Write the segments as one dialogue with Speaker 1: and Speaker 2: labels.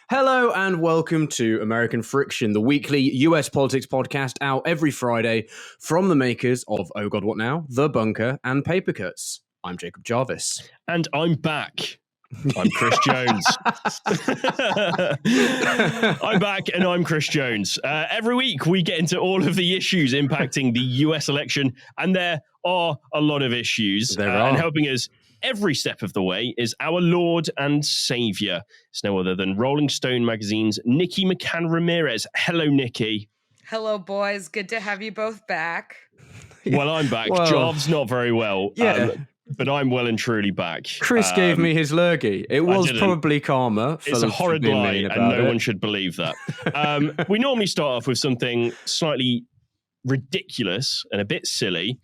Speaker 1: Hello and welcome to American Friction, the weekly US politics podcast out every Friday from the makers of Oh God What Now, The Bunker and Paper Cuts. I'm Jacob Jarvis.
Speaker 2: And I'm back. I'm Chris Jones. I'm back and I'm Chris Jones. Every week we get into all of the issues impacting the US election, and there are a lot of issues. And helping us every step of the way is our Lord and Savior. It's no other than Rolling Stone magazine's Nikki McCann Ramirez. Hello, Nikki.
Speaker 3: Hello, boys. Good to have you both back.
Speaker 2: Well, I'm back. Job's not very well.
Speaker 1: Yeah.
Speaker 2: But I'm well and truly back.
Speaker 1: Chris gave me his lurgy. It was probably karma.
Speaker 2: It's a horrid lie, and no one should believe that. We normally start off with something slightly ridiculous and a bit silly,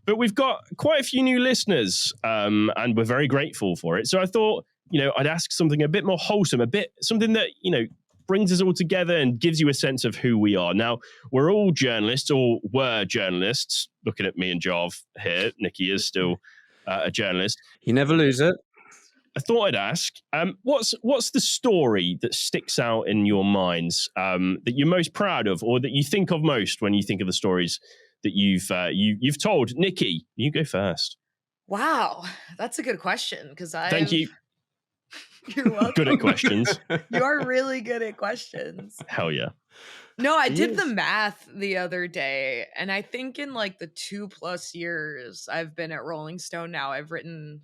Speaker 2: but we've got quite a few new listeners, and we're very grateful for it. So I thought, I'd ask something a bit more wholesome, something that, brings us all together and gives you a sense of who we are. Now, we're all journalists, or were journalists. Looking at me and Jarv here, Nikki is still a journalist.
Speaker 1: You never lose it.
Speaker 2: I thought I'd ask, what's the story that sticks out in your minds that you're most proud of, or that you think of most when you think of the stories that you've told? Nikki, you go first.
Speaker 3: Wow, that's a good question.
Speaker 2: Thank you.
Speaker 3: You're welcome.
Speaker 2: Good at questions.
Speaker 3: You are really good at questions.
Speaker 2: Hell yeah.
Speaker 3: No, I did the math the other day, and I think in like the 2+ years I've been at Rolling Stone now, I've written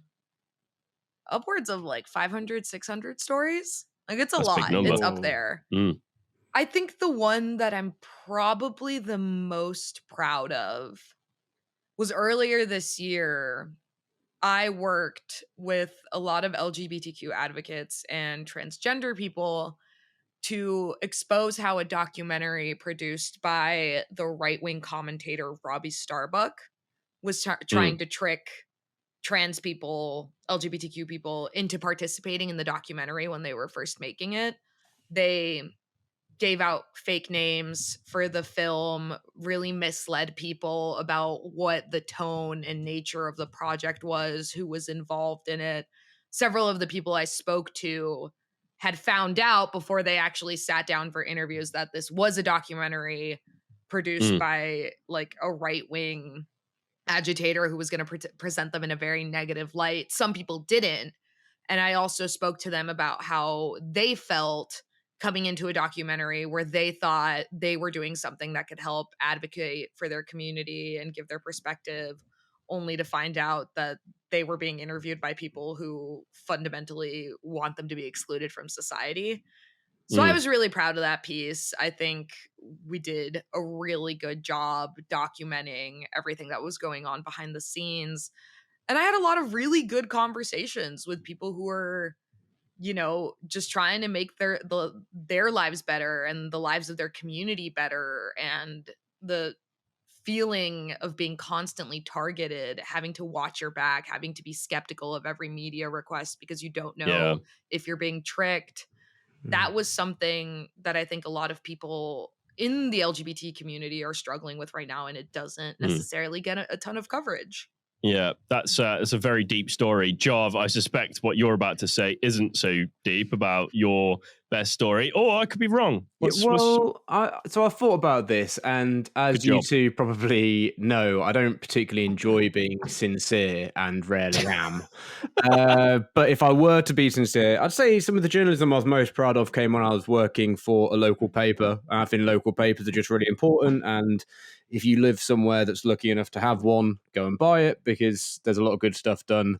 Speaker 3: upwards of like 500, 600 stories. Like, it's a lot. It's up there. I think the one that I'm probably the most proud of was earlier this year. I worked with a lot of LGBTQ advocates and transgender people to expose how a documentary produced by the right-wing commentator Robbie Starbuck was trying to trick trans people, LGBTQ people, into participating in the documentary when they were first making it. They gave out fake names for the film, really misled people about what the tone and nature of the project was, who was involved in it. Several of the people I spoke to had found out before they actually sat down for interviews that this was a documentary produced by like a right-wing agitator who was going to present them in a very negative light. Some people didn't. And I also spoke to them about how they felt coming into a documentary where they thought they were doing something that could help advocate for their community and give their perspective, only to find out that they were being interviewed by people who fundamentally want them to be excluded from society. So I was really proud of that piece. I think we did a really good job documenting everything that was going on behind the scenes. And I had a lot of really good conversations with people who were, just trying to make their lives better and the lives of their community better, and the feeling of being constantly targeted, having to watch your back, having to be skeptical of every media request because you don't know if you're being tricked. That was something that I think a lot of people in the LGBT community are struggling with right now, and it doesn't necessarily get a ton of coverage.
Speaker 2: Yeah, that's a very deep story. Jarv, I suspect what you're about to say isn't so deep about your best story, or I could be wrong.
Speaker 1: I thought about this, and as you two probably know, I don't particularly enjoy being sincere and rarely am. But if I were to be sincere, I'd say some of the journalism I was most proud of came when I was working for a local paper. I think local papers are just really important, and if you live somewhere that's lucky enough to have one, go and buy it, because there's a lot of good stuff done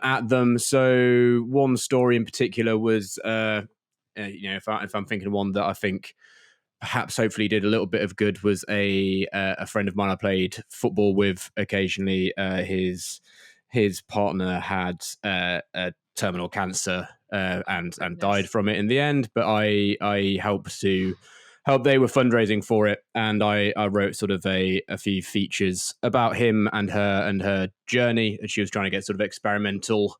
Speaker 1: at them. So one story in particular was, if I'm thinking of one that I think perhaps hopefully did a little bit of good, was a friend of mine I played football with occasionally. His partner had terminal cancer and died from it in the end, but I helped they were fundraising for it, and I wrote sort of a few features about him and her journey, and she was trying to get sort of experimental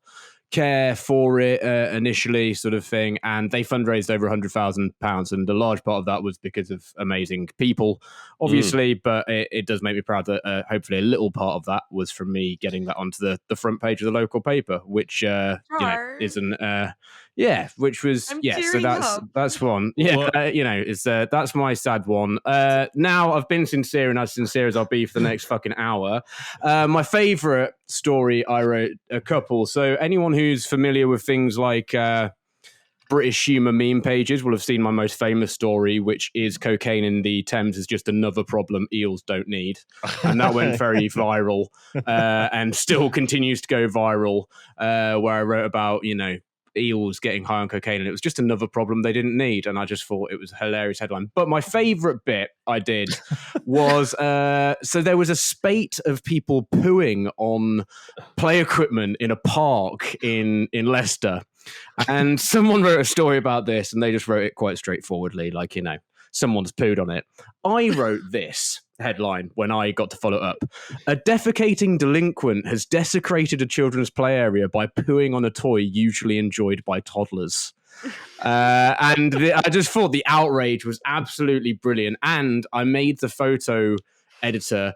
Speaker 1: care for it initially, sort of thing, and they fundraised over £100,000, and a large part of that was because of amazing people, obviously, but it does make me proud that hopefully a little part of that was from me getting that onto the front page of the local paper, which isn't Yeah, which was
Speaker 3: I'm
Speaker 1: so
Speaker 3: up.
Speaker 1: that's one. Yeah, it's that's my sad one. Now I've been sincere and as sincere as I'll be for the next fucking hour. My favorite story I wrote a couple. So anyone who's familiar with things like British humour meme pages will have seen my most famous story, which is cocaine in the Thames is just another problem eels don't need. And that went very viral and still continues to go viral, where I wrote about, eels getting high on cocaine and it was just another problem they didn't need. And I just thought it was a hilarious headline. But my favourite bit I did was, so there was a spate of people pooing on play equipment in a park in Leicester. And someone wrote a story about this and they just wrote it quite straightforwardly, like, someone's pooed on it. I wrote this headline when I got to follow it up. A defecating delinquent has desecrated a children's play area by pooing on a toy usually enjoyed by toddlers. I just thought the outrage was absolutely brilliant. And I made the photo editor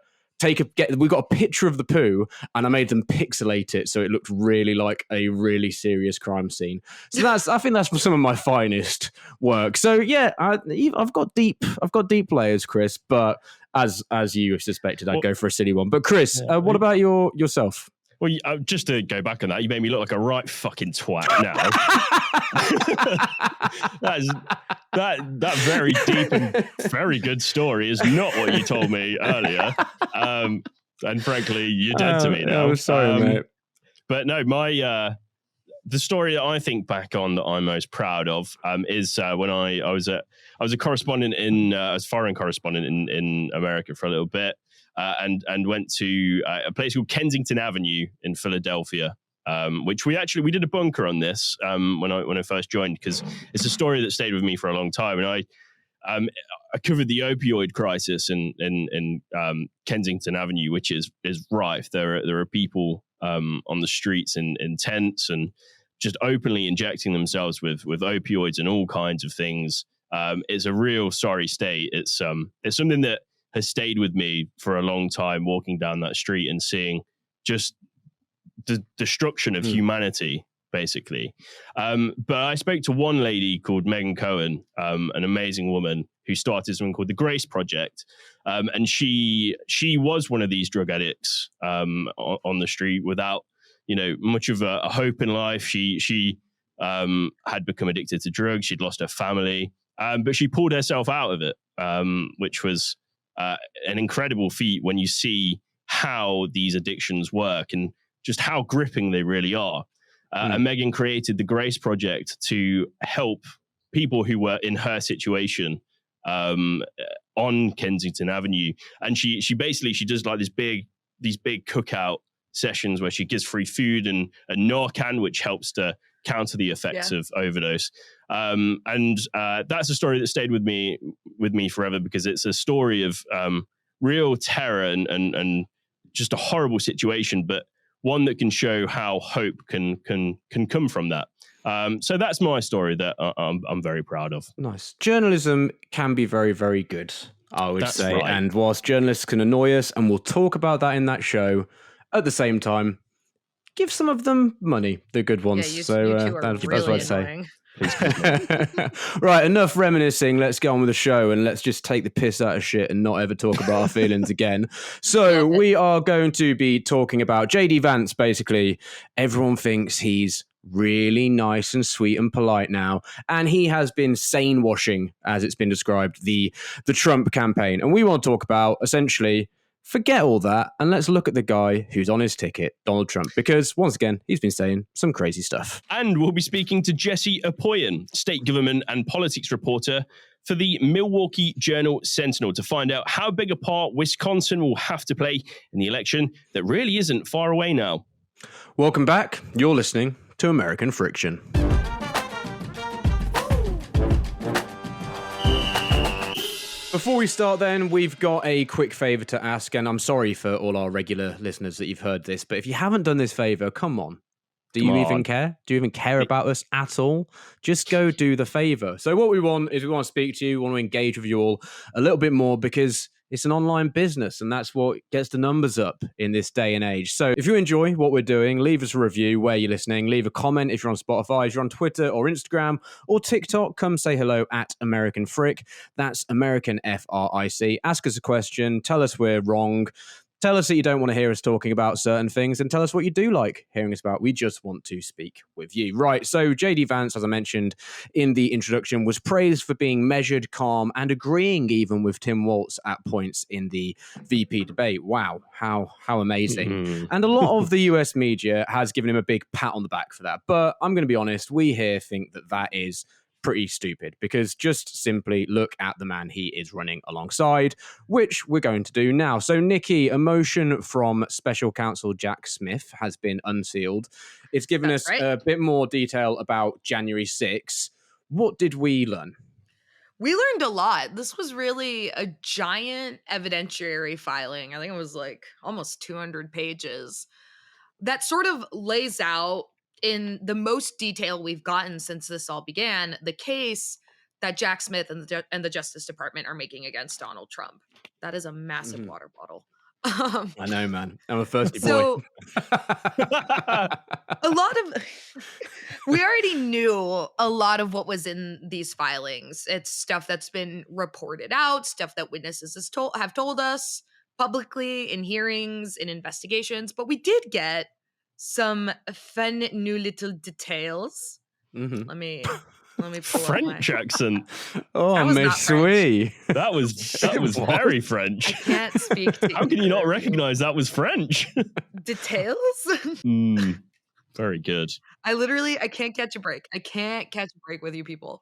Speaker 1: we got a picture of the poo and I made them pixelate it so it looked really like a really serious crime scene. So I think that's some of my finest work. So yeah, I've got deep layers, Chris, but as you suspected, I'd go for a silly one. But Chris, what about yourself?
Speaker 2: Well, just to go back on that, you made me look like a right fucking twat now. that very deep and very good story is not what you told me earlier. And frankly, you're dead to me now.
Speaker 1: I'm sorry, mate.
Speaker 2: But no, the story that I think back on that I'm most proud of is when I was a correspondent I was foreign correspondent in America for a little bit. And went to a place called Kensington Avenue in Philadelphia, which we did a bunker on this when I first joined, because it's a story that stayed with me for a long time. And I covered the opioid crisis in Kensington Avenue, which is rife. There are people on the streets in tents and just openly injecting themselves with opioids and all kinds of things. It's a real sorry state. It's something that has stayed with me for a long time, walking down that street and seeing just the destruction of humanity, basically. But I spoke to one lady called Megan Cohen, an amazing woman who started something called the Grace Project. And she was one of these drug addicts on the street without, much of a hope in life. She had become addicted to drugs. She'd lost her family, but she pulled herself out of it, which was an incredible feat when you see how these addictions work and just how gripping they really are. And Megan created the Grace Project to help people who were in her situation on Kensington Avenue. And she does like these big cookout sessions where she gives free food and Narcan, which helps to counter the effects of overdose. And that's a story that stayed with me forever, because it's a story of real terror and just a horrible situation, but one that can show how hope can come from that. So that's my story that I'm very proud of.
Speaker 1: Nice. Journalism can be very, very good, I would say. Right. And whilst journalists can annoy us, and we'll talk about that in that show, at the same time, give some of them money, the good ones.
Speaker 3: You two are
Speaker 1: that's
Speaker 3: really
Speaker 1: what I'd
Speaker 3: annoying.
Speaker 1: say. Right, enough reminiscing. Let's get on with the show and let's just take the piss out of shit and not ever talk about our feelings again. So we are going to be talking about JD Vance, basically. Everyone thinks he's really nice and sweet and polite now, and he has been sane washing, as it's been described, the Trump campaign. And we want to talk about, essentially, forget all that and let's look at the guy who's on his ticket, Donald Trump, because once again, he's been saying some crazy stuff.
Speaker 2: And we'll be speaking to Jessie Opoien, state government and politics reporter for the Milwaukee Journal Sentinel, to find out how big a part Wisconsin will have to play in the election that really isn't far away now.
Speaker 1: Welcome back. You're listening to American Friction. Before we start then, we've got a quick favour to ask, and I'm sorry for all our regular listeners that you've heard this, but if you haven't done this favour, come on. Do you even care? Do you even care about us at all? Just go do the favour. So what we want is we want to speak to you, we want to engage with you all a little bit more, because It's an online business, and that's what gets the numbers up in this day and age. So if you enjoy what we're doing, leave us a review where you're listening. Leave a comment if you're on Spotify, if you're on Twitter or Instagram or TikTok. Come say hello at American Frick. That's American FRIC. Ask us a question. Tell us we're wrong. Tell us that you don't want to hear us talking about certain things, and tell us what you do like hearing us about. We just want to speak with you. Right, so JD Vance, as I mentioned in the introduction, was praised for being measured, calm, and agreeing even with Tim Walz at points in the VP debate. Wow, how amazing. And a lot of the US media has given him a big pat on the back for that. But I'm going to be honest, we here think that is pretty stupid, because just simply look at the man he is running alongside, which we're going to do now. So, Nikki, a motion from Special Counsel Jack Smith has been unsealed. It's given us a bit more detail about January 6th. What did we learn?
Speaker 3: We learned a lot. This was really a giant evidentiary filing. I think it was like almost 200 pages that sort of lays out, in the most detail we've gotten since this all began, the case that Jack Smith and the Justice Department are making against Donald Trump. That is a massive water bottle.
Speaker 1: I know, man. I'm a thirsty boy.
Speaker 3: A lot of we already knew a lot of what was in these filings. It's stuff that's been reported out, stuff that witnesses have told us publicly in hearings, in investigations, but we did get some fun new little details. Let me pull
Speaker 2: French
Speaker 3: up
Speaker 2: accent.
Speaker 1: Oh, mais sweet.
Speaker 2: That was very French.
Speaker 3: I can't speak to
Speaker 2: How can you not recognize that was French?
Speaker 3: Details?
Speaker 2: Very good.
Speaker 3: I can't catch a break. I can't catch a break with you people.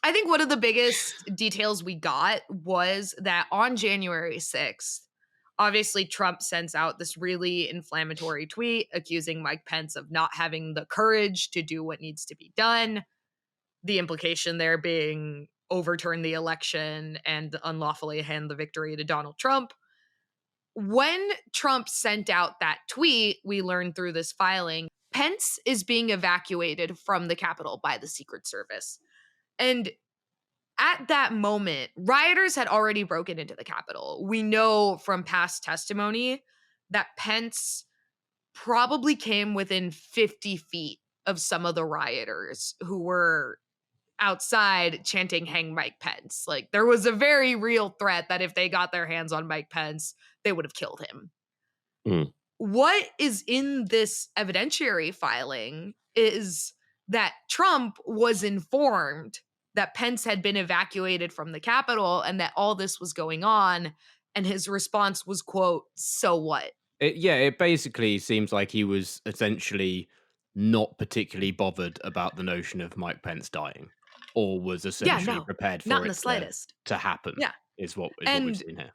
Speaker 3: I think one of the biggest details we got was that on January 6th, obviously Trump sends out this really inflammatory tweet accusing Mike Pence of not having the courage to do what needs to be done. The implication there being overturn the election and unlawfully hand the victory to Donald Trump. When Trump sent out that tweet, we learned through this filing, Pence is being evacuated from the Capitol by the Secret Service. And at that moment, rioters had already broken into the Capitol. We know from past testimony that Pence probably came within 50 feet of some of the rioters who were outside chanting "Hang Mike Pence." Like, there was a very real threat that if they got their hands on Mike Pence, they would have killed him. What is in this evidentiary filing is that Trump was informed that Pence had been evacuated from the Capitol and that all this was going on. And his response was, quote, "So what?"
Speaker 1: It basically seems like he was essentially not particularly bothered about the notion of Mike Pence dying, or was essentially prepared for
Speaker 3: not in
Speaker 1: it
Speaker 3: the slightest
Speaker 1: to happen.
Speaker 3: Yeah.
Speaker 1: Is what we've seen here.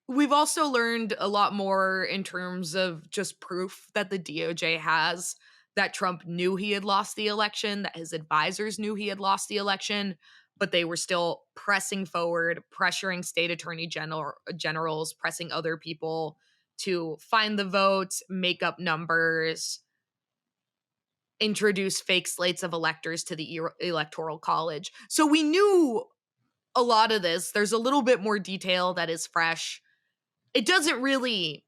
Speaker 3: We've also learned a lot more in terms of just proof that the DOJ has that Trump knew he had lost the election, that his advisors knew he had lost the election, but they were still pressing forward, pressuring state attorney generals, pressing other people to find the votes, make up numbers, introduce fake slates of electors to the Electoral College. So we knew a lot of this. There's a little bit more detail that is fresh. It doesn't really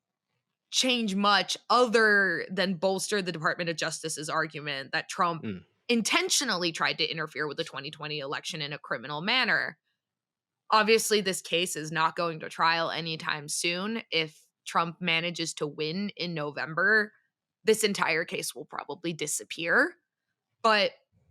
Speaker 3: change much other than bolster the Department of Justice's argument that Trump intentionally tried to interfere with the 2020 election in a criminal manner. Obviously, this case is not going to trial anytime soon. If Trump manages to win in November, this entire case will probably disappear. But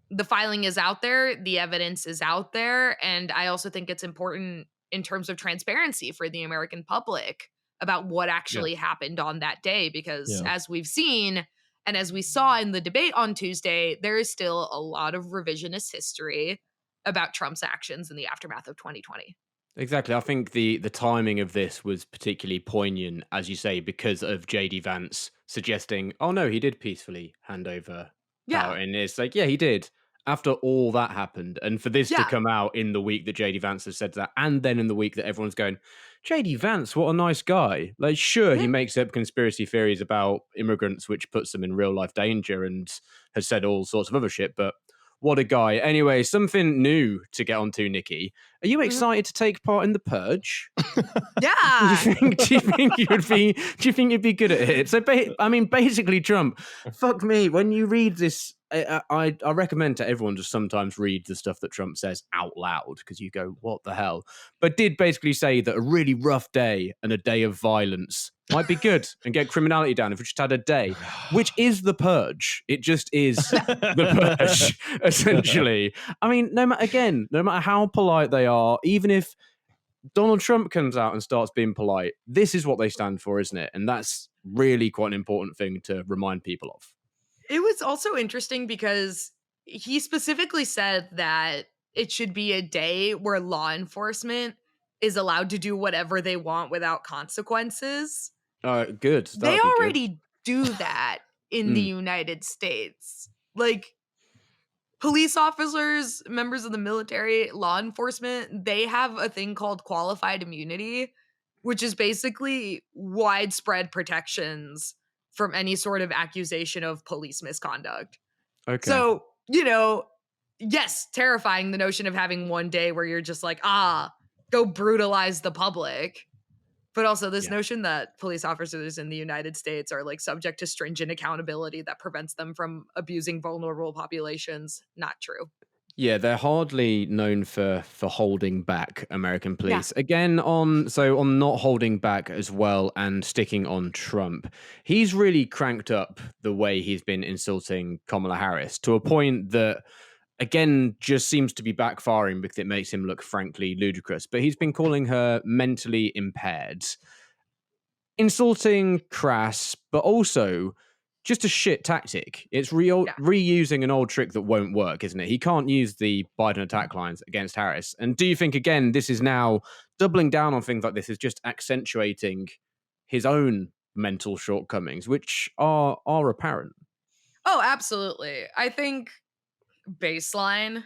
Speaker 3: the filing is out there, the evidence is out there, and I also think it's important in terms of transparency for the American public about what actually happened on that day, because as we've seen and as we saw in the debate on Tuesday, there is still a lot of revisionist history about Trump's actions in the aftermath of 2020.
Speaker 1: Exactly. I think the timing of this was particularly poignant, as you say, because of JD Vance suggesting, oh no, he did peacefully hand over power. And it's like, yeah, he did. After all that happened, and for this to come out in the week that JD Vance has said that, and then in the week that everyone's going, JD Vance, what a nice guy. Like, sure, he makes up conspiracy theories about immigrants, which puts them in real life danger, and has said all sorts of other shit, but What a guy. Anyway, something new to get onto, Nikki. Are you excited to take part in the Purge?
Speaker 3: Yeah.
Speaker 1: Do you think you'd be good at it? So, basically, Trump. Fuck me. When you read this, I recommend to everyone to sometimes read the stuff that Trump says out loud, because you go, what the hell? But did basically say that a really rough day and a day of violence might be good and get criminality down if we just had a day, which is the Purge. It just is the Purge, essentially. I mean, no matter how polite they are, even if Donald Trump comes out and starts being polite, this is what they stand for, isn't it? And that's really quite an important thing to remind people of.
Speaker 3: It was also interesting because he specifically said that it should be a day where law enforcement is allowed to do whatever they want without consequences.
Speaker 1: Good.
Speaker 3: They already do that in the United States. Like, police officers, members of the military, law enforcement, they have a thing called qualified immunity, which is basically widespread protections from any sort of accusation of police misconduct.
Speaker 1: Okay.
Speaker 3: So, yes, terrifying, the notion of having one day where you're just like, go brutalize the public. But also this notion that police officers in the United States are like subject to stringent accountability that prevents them from abusing vulnerable populations. Not true.
Speaker 1: Yeah, they're hardly known for holding back, American police. Yeah. Again, on not holding back as well and sticking on Trump, he's really cranked up the way he's been insulting Kamala Harris to a point that, again, just seems to be backfiring because it makes him look frankly ludicrous. But he's been calling her mentally impaired, insulting, crass, but also just a shit tactic. It's reusing an old trick that won't work, isn't it? He can't use the Biden attack lines against Harris. And do you think, again, this is now doubling down on things like this is just accentuating his own mental shortcomings, which are apparent?
Speaker 3: Oh, absolutely. I think baseline,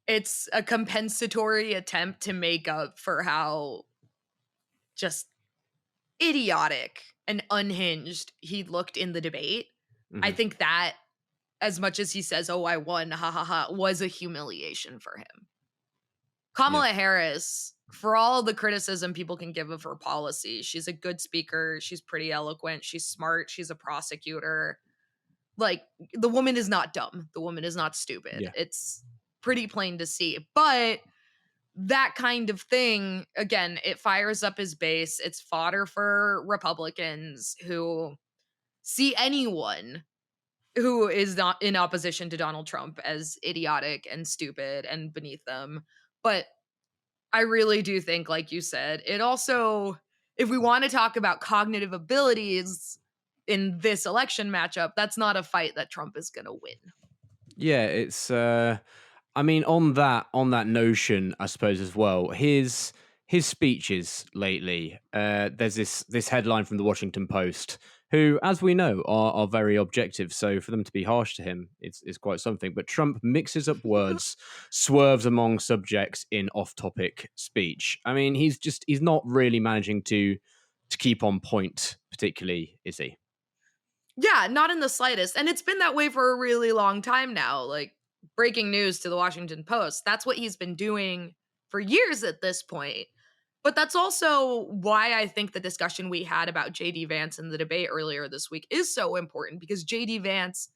Speaker 3: it's a compensatory attempt to make up for how just idiotic and unhinged he looked in the debate. I think that, as much as he says, I won, ha ha ha, was a humiliation for him. Kamala Harris, for all the criticism people can give of her policy, she's a good speaker, she's pretty eloquent, she's smart, she's a prosecutor. Like, the woman is not dumb. The woman is not stupid. Yeah. It's pretty plain to see. But that kind of thing, again, it fires up his base. It's fodder for Republicans who see anyone who is not in opposition to Donald Trump as idiotic and stupid and beneath them. But I really do think, like you said, it also, if we want to talk about cognitive abilities in this election matchup, that's not a fight that Trump is going to win.
Speaker 1: Yeah, it's I mean, on that notion, I suppose as well, his speeches lately. There's this headline from the Washington Post, who, as we know, are very objective. So for them to be harsh to him, it's quite something. But Trump mixes up words, swerves among subjects in off-topic speech. I mean, he's not really managing to keep on point, particularly, is he?
Speaker 3: Yeah, not in the slightest. And it's been that way for a really long time now. Like, breaking news to the Washington Post, that's what he's been doing for years at this point. But that's also why I think the discussion we had about JD Vance in the debate earlier this week is so important, because JD Vance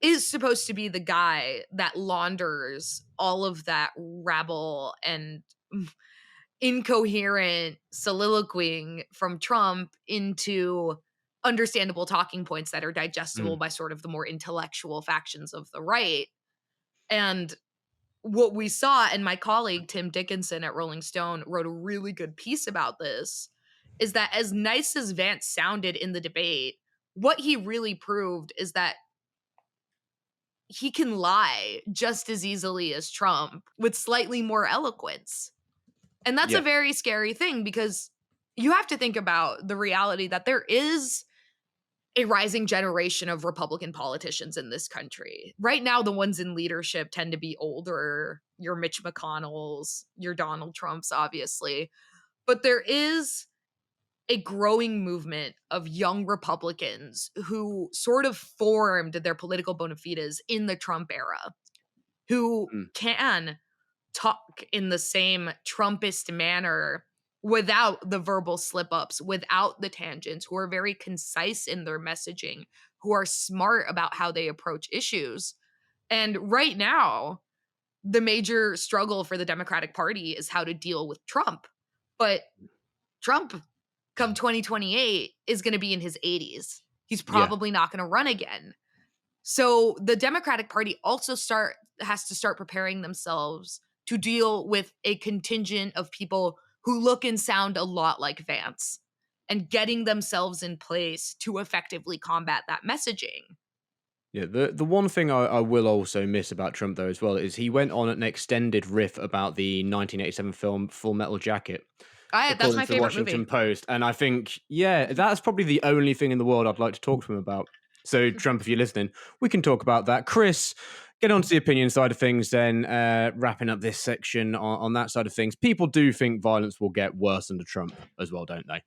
Speaker 3: is supposed to be the guy that launders all of that rabble and incoherent soliloquying from Trump into understandable talking points that are digestible by sort of the more intellectual factions of the right. And what we saw, and my colleague Tim Dickinson at Rolling Stone wrote a really good piece about this, is that as nice as Vance sounded in the debate, what he really proved is that he can lie just as easily as Trump with slightly more eloquence. And that's a very scary thing, because you have to think about the reality that there is a rising generation of Republican politicians in this country. Right now, the ones in leadership tend to be older, your Mitch McConnells, your Donald Trumps, obviously. But there is a growing movement of young Republicans who sort of formed their political bona fides in the Trump era. who can talk in the same Trumpist manner without the verbal slip-ups, without the tangents, who are very concise in their messaging, who are smart about how they approach issues. And right now, the major struggle for the Democratic Party is how to deal with Trump. But Trump, come 2028, is going to be in his 80s. He's probably not going to run again. So the Democratic Party also has to start preparing themselves to deal with a contingent of people who look and sound a lot like Vance, and getting themselves in place to effectively combat that messaging.
Speaker 1: Yeah, the one thing I will also miss about Trump, though, as well, is he went on an extended riff about the 1987 film Full Metal Jacket.
Speaker 3: That's my favorite
Speaker 1: Washington
Speaker 3: movie.
Speaker 1: Post. And I think, that's probably the only thing in the world I'd like to talk to him about. So, Trump, if you're listening, we can talk about that. Chris, get on to the opinion side of things then, wrapping up this section on that side of things. People do think violence will get worse under Trump as well, don't they?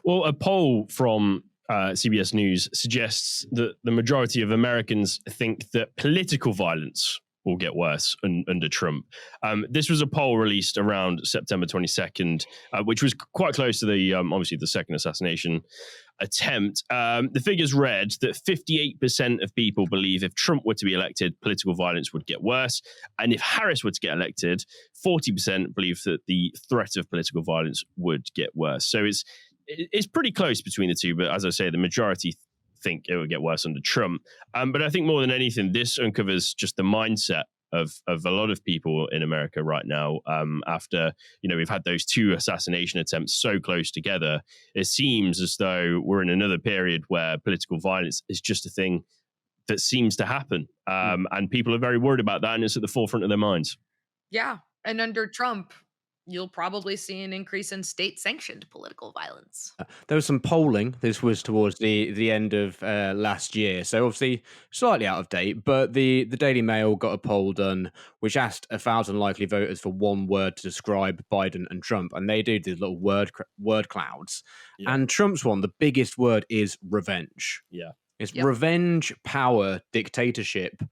Speaker 2: Well, a poll from CBS News suggests that the majority of Americans think that political violence will get worse under Trump. This was a poll released around September 22nd, which was quite close to the obviously the second assassination attempt. The figures read that 58% of people believe if Trump were to be elected, political violence would get worse. And if Harris were to get elected, 40% believe that the threat of political violence would get worse. So it's pretty close between the two. But as I say, the majority think it would get worse under Trump. But I think more than anything, this uncovers just the mindset of a lot of people in America right now. After, we've had those two assassination attempts so close together, it seems as though we're in another period where political violence is just a thing that seems to happen. And people are very worried about that, and it's at the forefront of their minds.
Speaker 3: Yeah. And under Trump, you'll probably see an increase in state-sanctioned political violence.
Speaker 1: There was some polling. This was towards the end of last year, so obviously slightly out of date. But the Daily Mail got a poll done which asked 1,000 likely voters for one word to describe Biden and Trump, and they do these little word clouds. Yeah. And Trump's one, the biggest word is revenge.
Speaker 2: Yeah,
Speaker 1: it's revenge, power, dictatorship,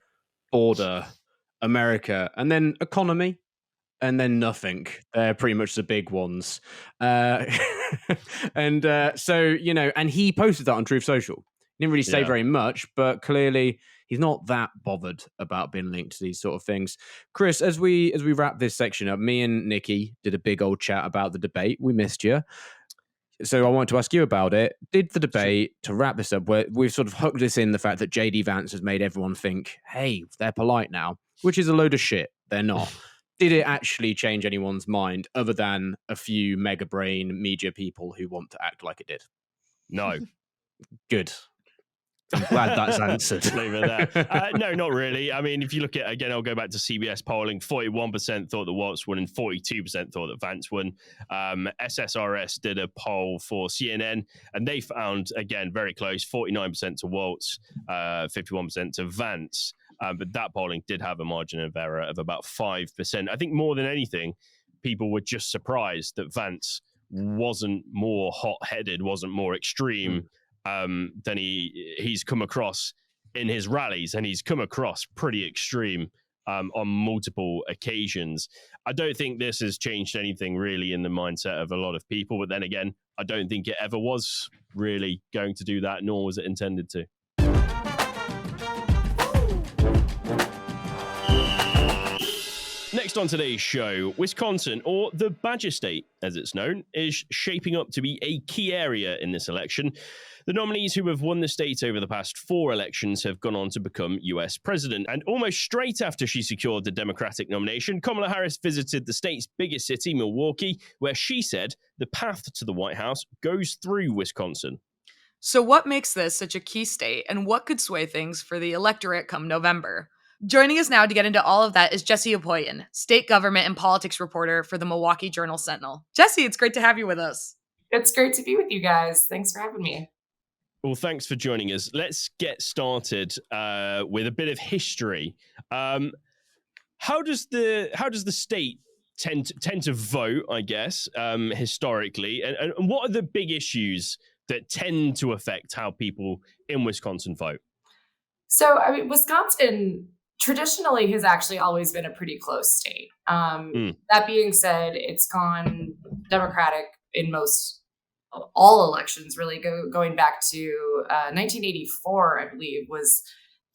Speaker 1: border, America, and then economy. And then nothing. They're pretty much the big ones. So, and he posted that on Truth Social. He didn't really say very much, but clearly he's not that bothered about being linked to these sort of things. Chris, as we wrap this section up, me and Nikki did a big old chat about the debate. We missed you. So I wanted to ask you about it. Did the debate, to wrap this up, where we've sort of hooked this in the fact that JD Vance has made everyone think, hey, they're polite now, which is a load of shit. They're not. Did it actually change anyone's mind other than a few mega brain media people who want to act like it did?
Speaker 2: No.
Speaker 1: Good. I'm glad that's answered.
Speaker 2: Leave it there. No, not really. I mean, if you look at, again, I'll go back to CBS polling, 41% thought that Waltz won and 42% thought that Vance won. SSRS did a poll for CNN, and they found, again, very close, 49% to Waltz, 51% to Vance. But that polling did have a margin of error of about 5%. I think more than anything, people were just surprised that Vance wasn't more hot-headed, wasn't more extreme than he's come across in his rallies, and he's come across pretty extreme on multiple occasions. I don't think this has changed anything really in the mindset of a lot of people, but then again, I don't think it ever was really going to do that, nor was it intended to. Next on today's show, Wisconsin, or the Badger State as it's known, is shaping up to be a key area in this election. The nominees who have won the state over the past 4 elections have gone on to become US president. And almost straight after she secured the Democratic nomination, Kamala Harris visited the state's biggest city, Milwaukee, where she said the path to the White House goes through Wisconsin.
Speaker 3: So what makes this such a key state, and what could sway things for the electorate come November? Joining us now to get into all of that is Jessie Opoien, state government and politics reporter for the Milwaukee Journal Sentinel. Jessie, it's great to have you with us.
Speaker 4: It's great to be with you guys. Thanks for having me.
Speaker 2: Well, thanks for joining us. Let's get started with a bit of history. How does the state tend to vote, I guess, historically? And what are the big issues that tend to affect how people in Wisconsin vote?
Speaker 4: So, I mean, Wisconsin traditionally has actually always been a pretty close state. That being said, it's gone Democratic in all elections, really, going back to 1984, I believe, was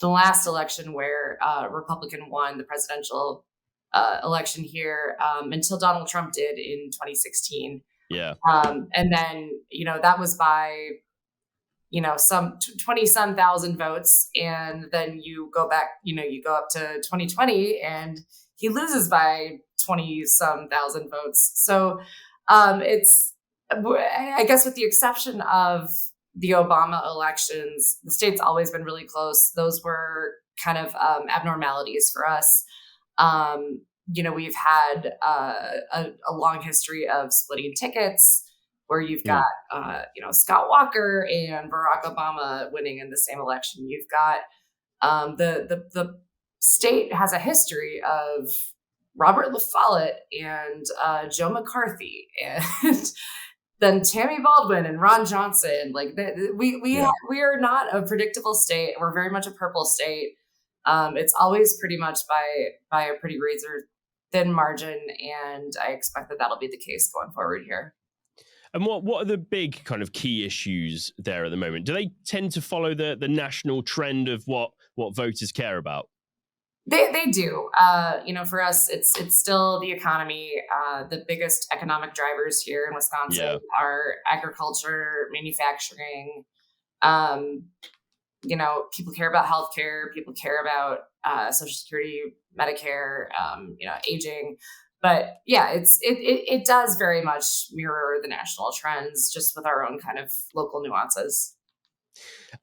Speaker 4: the last election where Republican won the presidential election here, until Donald Trump did in 2016.
Speaker 2: Yeah.
Speaker 4: And then, that was by, some 20-some thousand votes. And then you go back, you go up to 2020 and he loses by 20-some thousand votes. So it's, I guess with the exception of the Obama elections, the state's always been really close. Those were kind of abnormalities for us. We've had a long history of splitting tickets where you've got, Scott Walker and Barack Obama winning in the same election. You've got the state has a history of Robert La Follette and Joe McCarthy and then Tammy Baldwin and Ron Johnson. Like we are not a predictable state. We're very much a purple state. It's always pretty much by a pretty razor thin margin, and I expect that that'll be the case going forward here.
Speaker 2: And what are the big kind of key issues there at the moment? Do they tend to follow the national trend of what voters care about?
Speaker 4: They do. For us, it's still the economy. The biggest economic drivers here in Wisconsin are agriculture, manufacturing. People care about healthcare. People care about Social Security, Medicare. Aging. But yeah, it does very much mirror the national trends, just with our own kind of local nuances.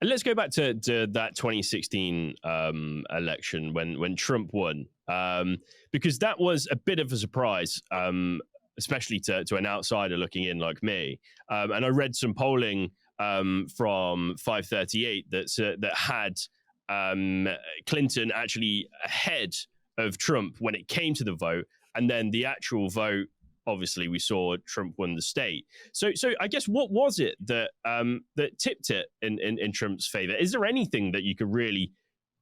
Speaker 2: And let's go back to that 2016 election when Trump won, because that was a bit of a surprise, especially to an outsider looking in like me. And I read some polling from 538 that had Clinton actually ahead of Trump when it came to the vote, and then the actual vote. Obviously, we saw Trump won the state. So I guess what was it that tipped it in Trump's favor? Is there anything that you could really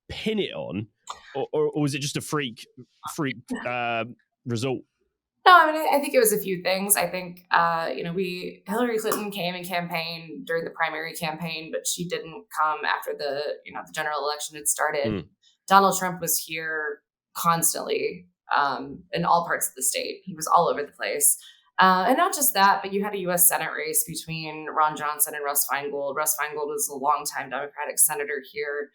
Speaker 2: pin it on, or was it just a freak result?
Speaker 4: No, I think it was a few things. I think Hillary Clinton came and campaigned during the primary campaign, but she didn't come after the general election had started. Donald Trump was here constantly. In all parts of the state. He was all over the place. And not just that, but you had a U.S. Senate race between Ron Johnson and Russ Feingold. Russ Feingold was a longtime Democratic senator here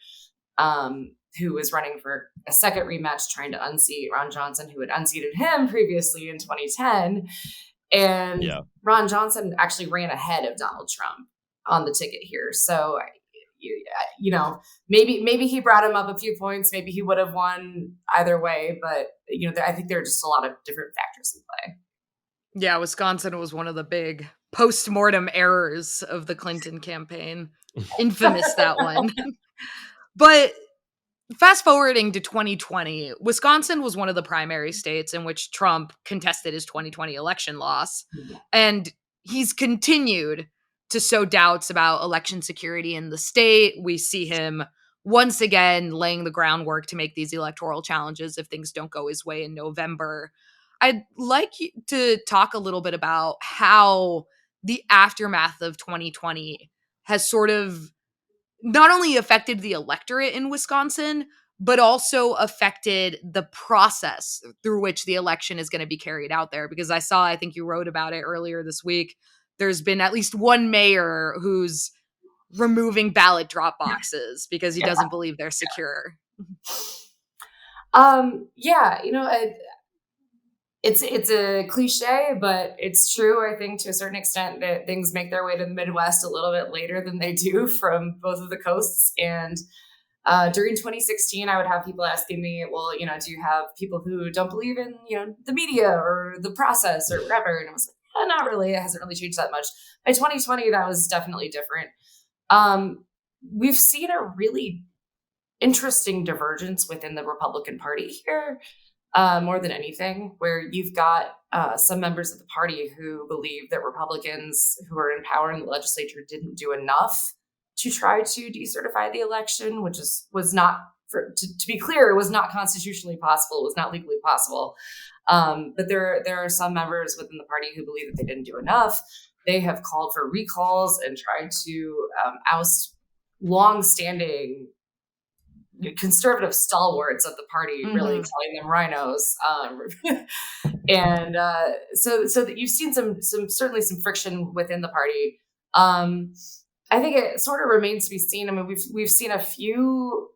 Speaker 4: who was running for a second rematch, trying to unseat Ron Johnson, who had unseated him previously in 2010. And Ron Johnson actually ran ahead of Donald Trump on the ticket here. So maybe he brought him up a few points. Maybe he would have won either way. But, I think there are just a lot of different factors in play.
Speaker 3: Yeah, Wisconsin was one of the big post-mortem errors of the Clinton campaign. Infamous, that one. But fast forwarding to 2020, Wisconsin was one of the primary states in which Trump contested his 2020 election loss. And he's continued to sow doubts about election security in the state. We see him once again laying the groundwork to make these electoral challenges if things don't go his way in November. I'd like to talk a little bit about how the aftermath of 2020 has sort of not only affected the electorate in Wisconsin, but also affected the process through which the election is going to be carried out there. Because I think you wrote about it earlier this week, there's been at least one mayor who's removing ballot drop boxes because he doesn't believe they're secure.
Speaker 4: It's a cliche, but it's true, I think, to a certain extent, that things make their way to the Midwest a little bit later than they do from both of the coasts. And during 2016, I would have people asking me, well, do you have people who don't believe in, the media or the process or whatever? And I was like, not really. It hasn't really changed that much. By 2020, that was definitely different. We've seen a really interesting divergence within the Republican Party here, more than anything, where you've got some members of the party who believe that Republicans who are in power in the legislature didn't do enough to try to decertify the election, which was not to be clear, it was not constitutionally possible. It was not legally possible. But there are some members within the party who believe that they didn't do enough. They have called for recalls and tried to oust long-standing conservative stalwarts of the party, really calling them rhinos. And so that you've seen certainly some friction within the party. I think it sort of remains to be seen. I mean, we've seen a few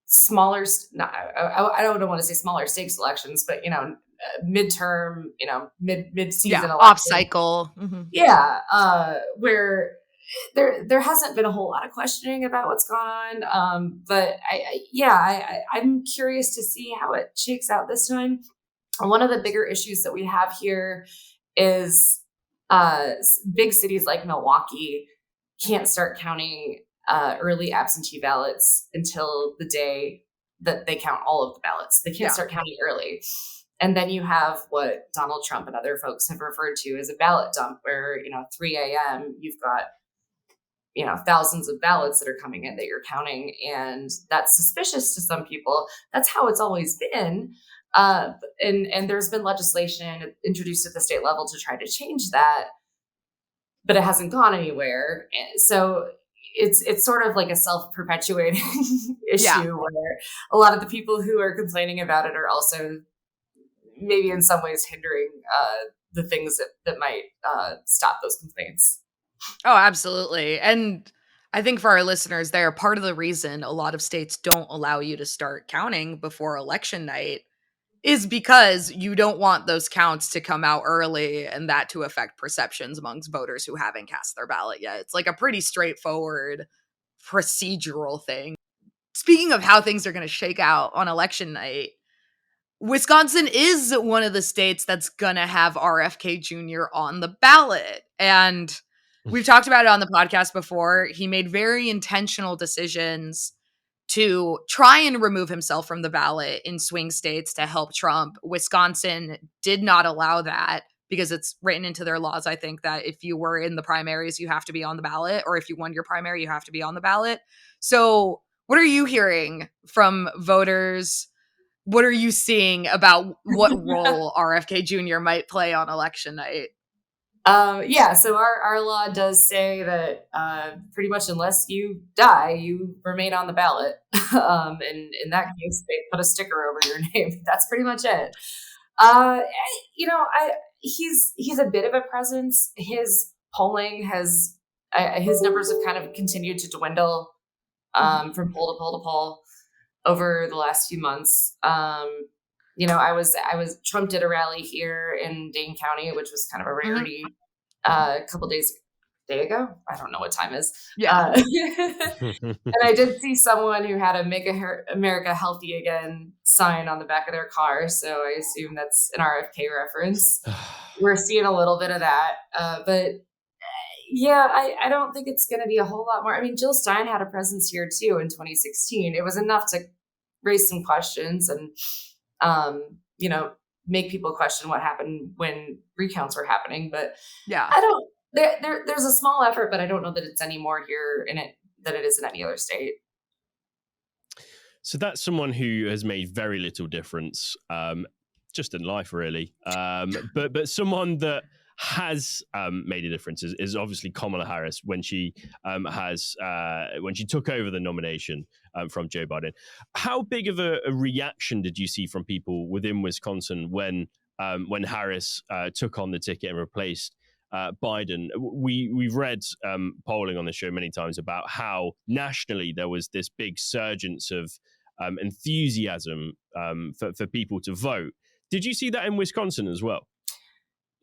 Speaker 4: smaller, I don't want to say smaller stakes elections, but midterm, mid-season elections.
Speaker 3: Off cycle.
Speaker 4: Where there hasn't been a whole lot of questioning about what's gone on. But I'm curious to see how it shakes out this time. One of the bigger issues that we have here is big cities like Milwaukee can't start counting early absentee ballots until the day that they count all of the ballots. They can't start counting early. And then you have what Donald Trump and other folks have referred to as a ballot dump, where, 3 a.m. you've got, thousands of ballots that are coming in that you're counting. And that's suspicious to some people. That's how it's always been. And there's been legislation introduced at the state level to try to change that, but it hasn't gone anywhere. So it's sort of like a self-perpetuating issue where a lot of the people who are complaining about it are also maybe in some ways hindering the things that might stop those complaints.
Speaker 3: Oh, absolutely. And I think for our listeners there, part of the reason a lot of states don't allow you to start counting before election night is because you don't want those counts to come out early and that to affect perceptions amongst voters who haven't cast their ballot yet. It's like a pretty straightforward procedural thing. Speaking of how things are going to shake out on election night, Wisconsin is one of the states that's going to have RFK Jr. on the ballot. And we've talked about it on the podcast before. He made very intentional decisions to try and remove himself from the ballot in swing states to help Trump. Wisconsin did not allow that because it's written into their laws, I think, that if you were in the primaries, you have to be on the ballot, or if you won your primary, you have to be on the ballot. So what are you hearing from voters? What are you seeing about what role RFK Jr. might play on election night?
Speaker 4: So our law does say that pretty much unless you die, you remain on the ballot. And in that case, they put a sticker over your name. That's pretty much it. He's a bit of a presence. His polling his numbers have kind of continued to dwindle from poll to poll to poll over the last few months. Trump did a rally here in Dane County, which was kind of a rarity a couple days ago. I don't know what time is. Yeah. And I did see someone who had a Make America Healthy Again sign on the back of their car. So I assume that's an RFK reference. We're seeing a little bit of that. But I don't think it's going to be a whole lot more. I mean, Jill Stein had a presence here too in 2016. It was enough to raise some questions and, make people question what happened when recounts were happening. But there's a small effort, but I don't know that it's any more here in it than it is in any other state.
Speaker 2: So that's someone who has made very little difference, just in life, really. But someone that has made a difference is obviously Kamala Harris when she took over the nomination from Joe Biden. How big of a reaction did you see from people within Wisconsin when Harris took on the ticket and replaced Biden? We've read polling on the show many times about how nationally there was this big surgence of enthusiasm for people to vote. Did you see that in Wisconsin as well?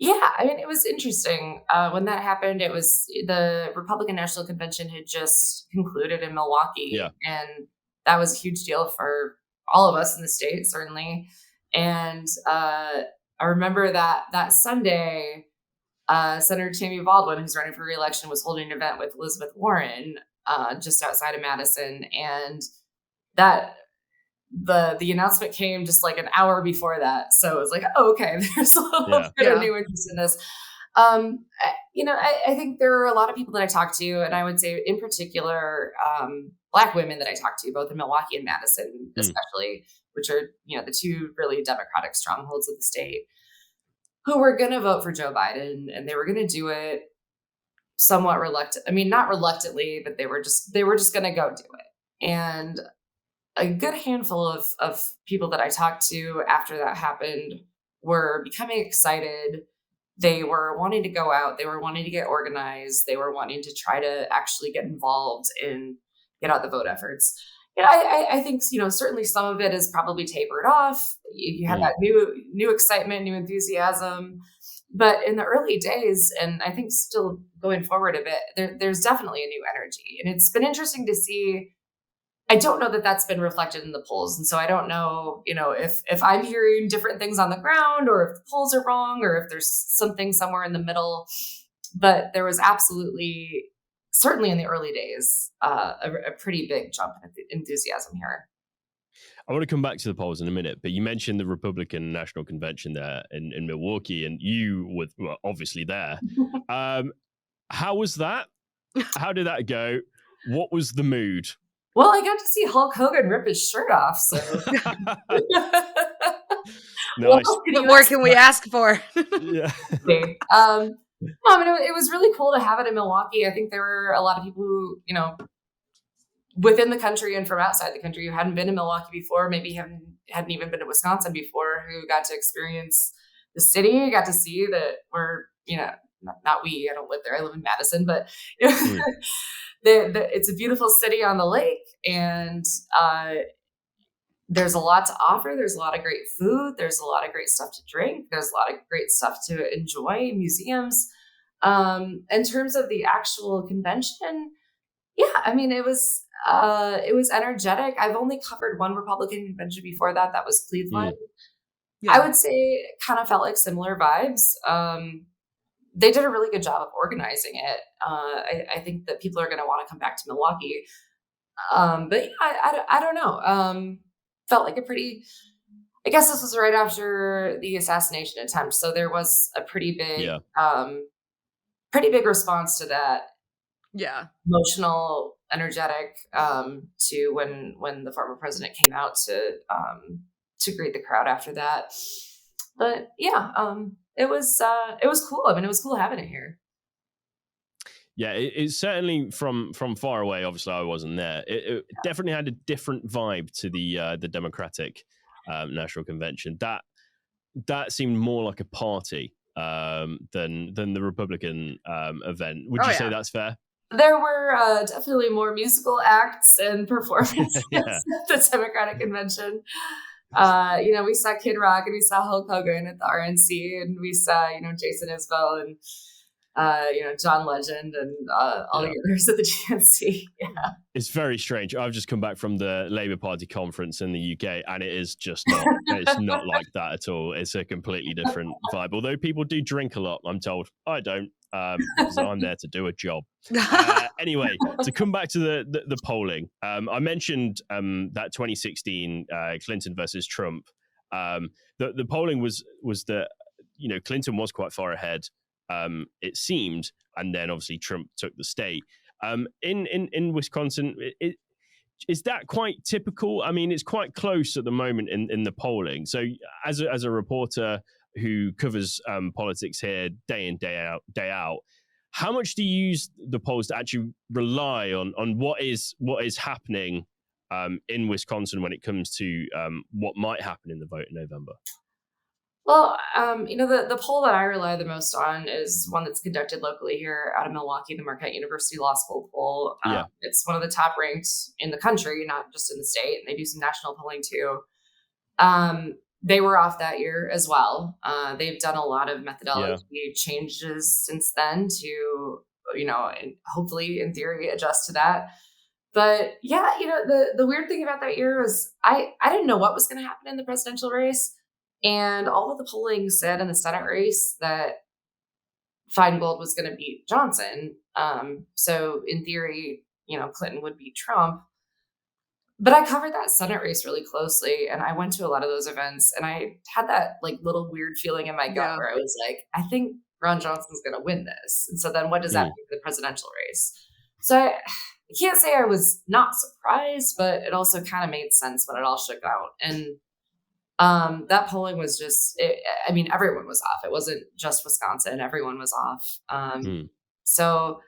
Speaker 4: Yeah, I mean, it was interesting. When that happened, it was the Republican National Convention had just concluded in Milwaukee. Yeah. And that was a huge deal for all of us in the state, certainly. And I remember that Sunday, Senator Tammy Baldwin, who's running for re-election, was holding an event with Elizabeth Warren just outside of Madison. And that the announcement came just like an hour before that. So it was like, oh, okay, there's a little bit of new interest in this. I think there are a lot of people that I talk to, and I would say in particular, Black women that I talk to, both in Milwaukee and Madison, especially, which are, the two really Democratic strongholds of the state, who were going to vote for Joe Biden, and they were going to do it somewhat reluctant. I mean, not reluctantly, but they were just going to go do it. And a good handful of people that I talked to after that happened were becoming excited. They were wanting to go out. They were wanting to get organized. They were wanting to try to actually get involved and get out the vote efforts. I think, certainly some of it is probably tapered off. You had that new excitement, new enthusiasm. But in the early days, and I think still going forward a bit, there's definitely a new energy. And it's been interesting to see. I don't know that that's been reflected in the polls. And so I don't know, if I'm hearing different things on the ground, or if the polls are wrong, or if there's something somewhere in the middle. But there was absolutely, certainly in the early days, a pretty big jump in enthusiasm here.
Speaker 2: I want to come back to the polls in a minute, but you mentioned the Republican National Convention there in Milwaukee, and you were obviously there. How was that? How did that go? What was the mood?
Speaker 4: Well, I got to see Hulk Hogan rip his shirt off. So,
Speaker 2: nice.
Speaker 3: What more can we ask for?
Speaker 2: Yeah.
Speaker 4: It was really cool to have it in Milwaukee. I think there were a lot of people who, within the country and from outside the country who hadn't been to Milwaukee before, maybe hadn't even been to Wisconsin before, who got to experience the city, got to see that we're, not we, I don't live there, I live in Madison, but it's a beautiful city on the lake, and there's a lot to offer. There's a lot of great food. There's a lot of great stuff to drink. There's a lot of great stuff to enjoy, museums. In terms of the actual convention, it was energetic. I've only covered one Republican convention before that. That was Cleveland. Yeah. I would say it kind of felt like similar vibes. They did a really good job of organizing it. I think that people are going to want to come back to Milwaukee. But I don't know. Felt like I guess this was right after the assassination attempt. So there was a pretty big response to that.
Speaker 3: Yeah.
Speaker 4: Emotional, energetic, to when the former president came out to greet the crowd after that. But it was cool. I mean, it was cool having it here.
Speaker 2: Yeah, it's certainly from far away. Obviously, I wasn't there. It definitely had a different vibe to the Democratic National Convention. That seemed more like a party than the Republican event. Would you say that's fair?
Speaker 4: There were definitely more musical acts and performances at the Democratic Convention. We saw Kid Rock, and we saw Hulk Hogan at the RNC, and we saw, Jason Isbell and, John Legend and all the others at the GNC. Yeah.
Speaker 2: It's very strange. I've just come back from the Labour Party conference in the UK, and it is just not, it's not like that at all. It's a completely different vibe. Although people do drink a lot, I'm told. I don't, because I'm there to do a job. Anyway, to come back to the polling, I mentioned that 2016 Clinton versus Trump. The polling was that Clinton was quite far ahead, it seemed, and then obviously Trump took the state. In Wisconsin, is that quite typical? I mean, it's quite close at the moment in the polling. So as a reporter who covers politics here day in, day out, how much do you use the polls to actually rely on what is happening in Wisconsin when it comes to what might happen in the vote in November?
Speaker 4: Well, the poll that I rely the most on is one that's conducted locally here out of Milwaukee, the Marquette University Law School poll. It's one of the top ranked in the country, not just in the state. And they do some national polling too. They were off that year as well. They've done a lot of methodology changes since then to, and hopefully in theory adjust to that. But the weird thing about that year was I didn't know what was going to happen in the presidential race. And all of the polling said in the Senate race that Feingold was going to beat Johnson. So in theory, Clinton would beat Trump. But I covered that Senate race really closely, and I went to a lot of those events, and I had that like little weird feeling in my gut where I was like, I think Ron Johnson's going to win this. And so then what does that mean for the presidential race? So I can't say I was not surprised, but it also kind of made sense when it all shook out. And that polling was just, I mean, everyone was off. It wasn't just Wisconsin. Everyone was off. So,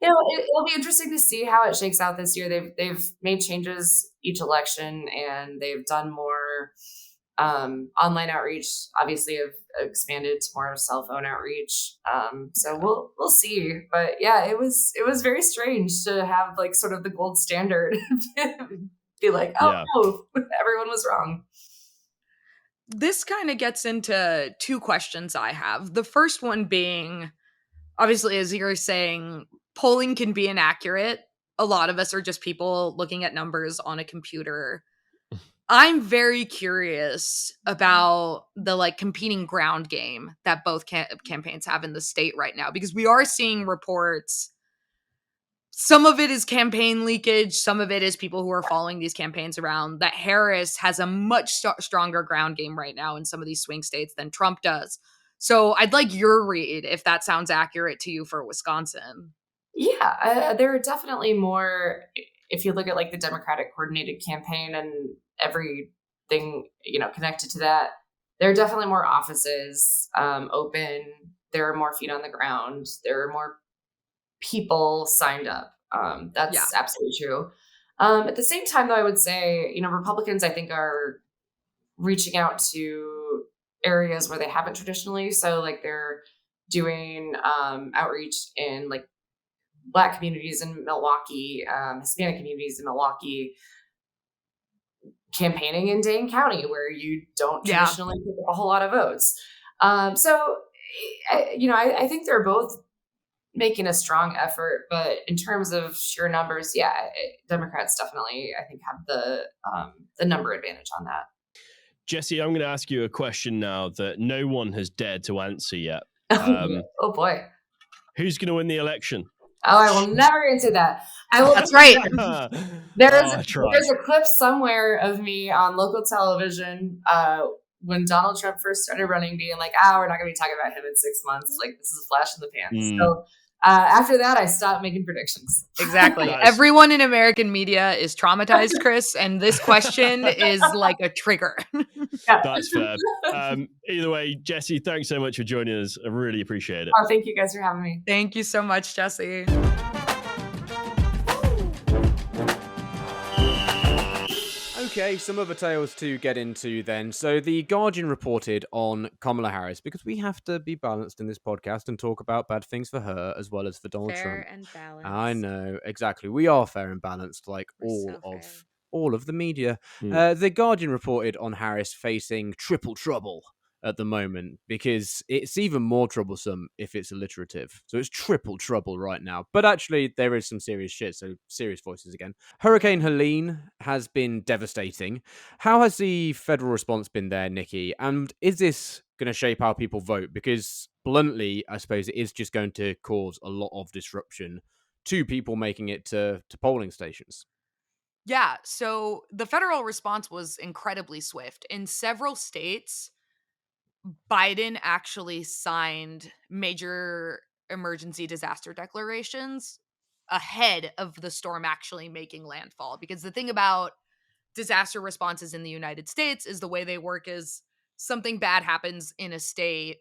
Speaker 4: you know, it'll be interesting to see how it shakes out this year. They've made changes each election, and they've done more online outreach. Obviously, have expanded to more cell phone outreach. So we'll see. But yeah, it was very strange to have like sort of the gold standard be like, oh no, everyone was wrong.
Speaker 3: This kind of gets into two questions I have. The first one being, obviously, as you're saying, polling can be inaccurate. A lot of us are just people looking at numbers on a computer. I'm very curious about the like competing ground game that both campaigns have in the state right now, because we are seeing reports. Some of it is campaign leakage. Some of it is people who are following these campaigns around, that Harris has a much stronger ground game right now in some of these swing states than Trump does. So I'd like your read, if that sounds accurate to you, for Wisconsin.
Speaker 4: Yeah, there are definitely more. If you look at like the Democratic coordinated campaign and everything, you know, connected to that, there are definitely more offices open. There are more feet on the ground. There are more people signed up. That's absolutely true. At the same time, though, I would say, you know, Republicans, I think, are reaching out to areas where they haven't traditionally. So like they're doing outreach in like Black communities in Milwaukee, Hispanic communities in Milwaukee, campaigning in Dane County, where you don't traditionally pick up a whole lot of votes. So, you know, I think they're both making a strong effort, but in terms of sheer numbers, Democrats definitely, I think, have the number advantage on that.
Speaker 2: Jessie, I'm going to ask you a question now that no one has dared to answer yet.
Speaker 4: Oh boy.
Speaker 2: Who's going to win the election?
Speaker 4: Oh, I will never answer that. I will.
Speaker 3: That's right.
Speaker 4: There's a clip somewhere of me on local television when Donald Trump first started running, being like, we're not going to be talking about him in 6 months. Like, this is a flash in the pan. So after that, I stopped making predictions.
Speaker 3: Exactly. Nice. Everyone in American media is traumatized, Chris, and this question is like a trigger.
Speaker 2: That's fair. Either way, Jessie, thanks so much for joining us. I really appreciate it.
Speaker 4: Oh, thank you guys for having me.
Speaker 3: Thank you so much, Jessie.
Speaker 1: Okay, some other tales to get into then. So the Guardian reported on Kamala Harris, because we have to be balanced in this podcast and talk about bad things for her as well as for Donald Trump.
Speaker 3: Fair and balanced.
Speaker 1: I know, exactly. We are fair and balanced, like all of the media. The Guardian reported on Harris facing triple trouble at the moment, because it's even more troublesome if it's alliterative. So it's triple trouble right now. But actually, there is some serious shit, so serious voices again. Hurricane Helene has been devastating. How has the federal response been there, Nikki? And is this going to shape how people vote? Because bluntly, I suppose it is just going to cause a lot of disruption to people making it to polling stations.
Speaker 3: Yeah, so the federal response was incredibly swift. In several states, Biden actually signed major emergency disaster declarations ahead of the storm actually making landfall. Because the thing about disaster responses in the United States is the way they work is something bad happens in a state,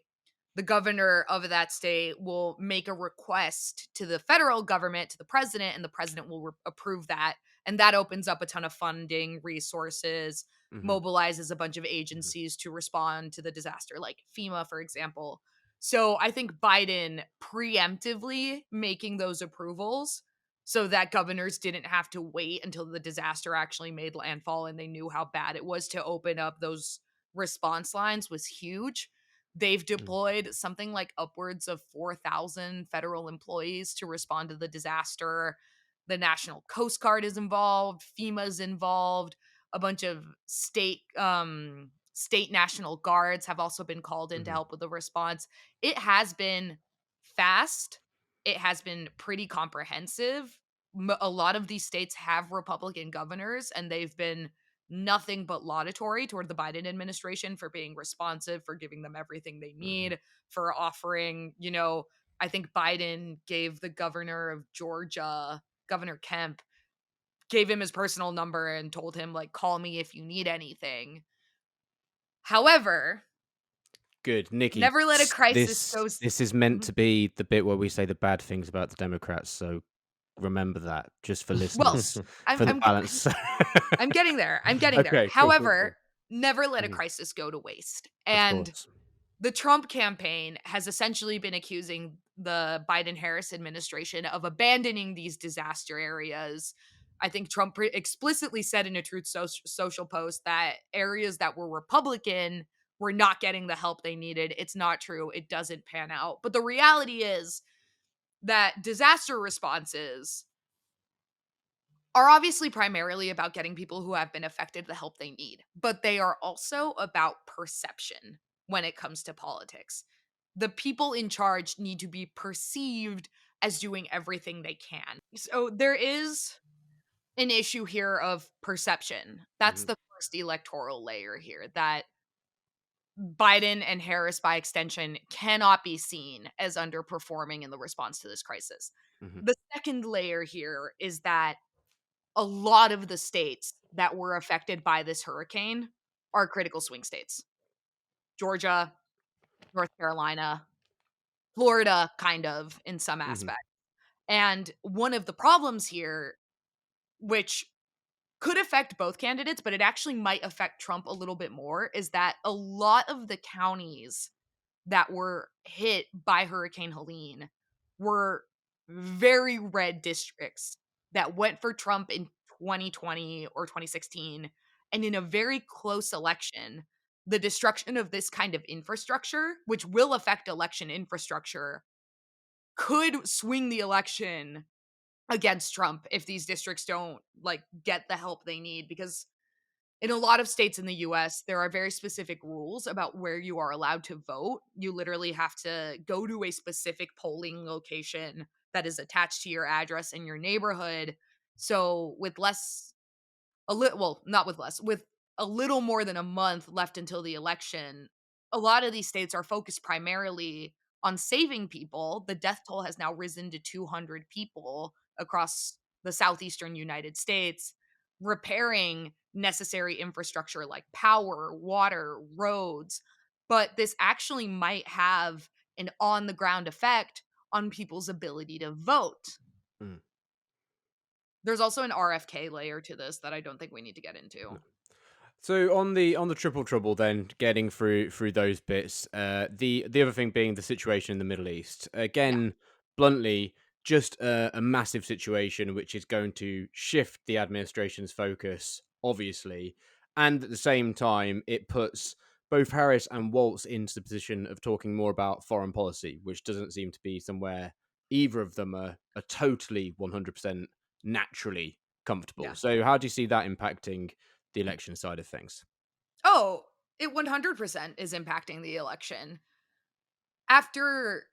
Speaker 3: the governor of that state will make a request to the federal government, to the president, and the president will approve that. And that opens up a ton of funding, resources, mobilizes a bunch of agencies to respond to the disaster, like FEMA, for example. So I think Biden preemptively making those approvals so that governors didn't have to wait until the disaster actually made landfall and they knew how bad it was to open up those response lines was huge. They've deployed something like upwards of 4,000 federal employees to respond to the disaster. The National Coast Guard is involved. FEMA's involved. A bunch of state National Guards have also been called in to help with the response. It has been fast. It has been pretty comprehensive. a lot of these states have Republican governors, and they've been nothing but laudatory toward the Biden administration for being responsive, for giving them everything they need, for offering, I think Biden gave the governor of Georgia, Governor Kemp, gave him his personal number and told him, like, call me if you need anything. However,
Speaker 1: good, Nikki.
Speaker 3: Never let a crisis go.
Speaker 1: This is meant to be the bit where we say the bad things about the Democrats. So remember that, just for listeners, for the balance.
Speaker 3: I'm getting there.
Speaker 1: Okay,
Speaker 3: However, never let a crisis go to waste. And the Trump campaign has essentially been accusing the Biden-Harris administration of abandoning these disaster areas. I think Trump explicitly said in a Truth Social post that areas that were Republican were not getting the help they needed. It's not true. It doesn't pan out. But the reality is that disaster responses are obviously primarily about getting people who have been affected the help they need, but they are also about perception when it comes to politics. The people in charge need to be perceived as doing everything they can. So there is an issue here of perception. That's the first electoral layer here, that Biden and Harris, by extension, cannot be seen as underperforming in the response to this crisis. The second layer here is that a lot of the states that were affected by this hurricane are critical swing states. Georgia, North Carolina, Florida, kind of, in some aspect. And one of the problems here, which could affect both candidates, but it actually might affect Trump a little bit more, is that a lot of the counties that were hit by Hurricane Helene were very red districts that went for Trump in 2020 or 2016. And in a very close election, the destruction of this kind of infrastructure, which will affect election infrastructure, could swing the election against Trump if these districts don't get the help they need. Because in a lot of states in the US, there are very specific rules about where you are allowed to vote. You literally have to go to a specific polling location that is attached to your address in your neighborhood. So with with a little more than a month left until the election, a lot of these states are focused primarily on saving people. The death toll has now risen to 200 people across the southeastern United States, repairing necessary infrastructure like power, water, roads. But this actually might have an on-the-ground effect on people's ability to vote. There's also an RFK layer to this that I don't think we need to get into.
Speaker 1: So on the triple trouble, then getting through those bits, the other thing being the situation in the Middle East. Again, bluntly, just a massive situation which is going to shift the administration's focus, obviously, and at the same time, it puts both Harris and Waltz into the position of talking more about foreign policy, which doesn't seem to be somewhere either of them are totally 100% naturally comfortable.
Speaker 3: Yeah.
Speaker 1: So how do you see that impacting the election side of things?
Speaker 3: Oh, it 100% is impacting the election. After